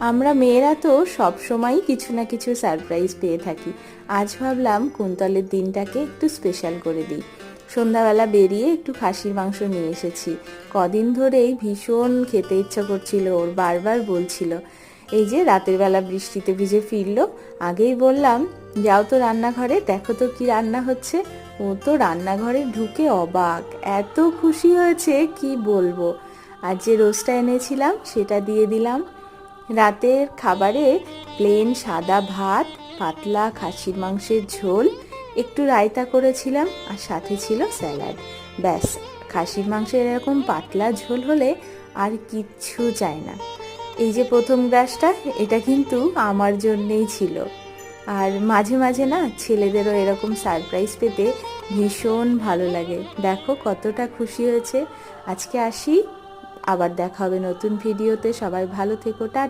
আমরা মেয়েরা তো সব সময় কিছু না কিছু সারপ্রাইজ পেয়ে থাকি। আজ ভাবলাম কুন্তলের দিনটাকে একটু স্পেশাল করে দিই। সন্ধ্যাবেলা বেরিয়ে একটু খাসির মাংস নিয়ে এসেছি। কদিন ধরেই ভীষণ খেতে ইচ্ছা করছিল, ওর বারবার বলছিল। এই যে রাতের বেলা বৃষ্টিতে ভিজে ফিরলো, আগেই বললাম যাও তো রান্নাঘরে, দেখো তো কি রান্না হচ্ছে। ও তো রান্নাঘরে ঢুকে অবাক, এত খুশি হয়েছে কি বলবো। আর যে রোস্টটা এনেছিলাম সেটা দিয়ে দিলাম। রাতের খাবারে প্লেন সাদা ভাত, পাতলা খাসির মাংসের ঝোল, একটু রায়তা করেছিলাম, আর সাথে ছিল স্যালাড। ব্যাস, খাসির মাংসের এরকম পাতলা ঝোল হলে আর কিচ্ছু চাই না। এই যে প্রথম গ্রাসটা, এটা কিন্তু আমার জন্যেই ছিল। আর মাঝে মাঝে না ছেলেদেরও এরকম সারপ্রাইজ পেতে ভীষণ ভালো লাগে। দেখো কতটা খুশি হয়েছে। আজকে আসি, আবার দেখা হবে নতুন ভিডিওতে। সবাই ভালো থেকো, টাটা।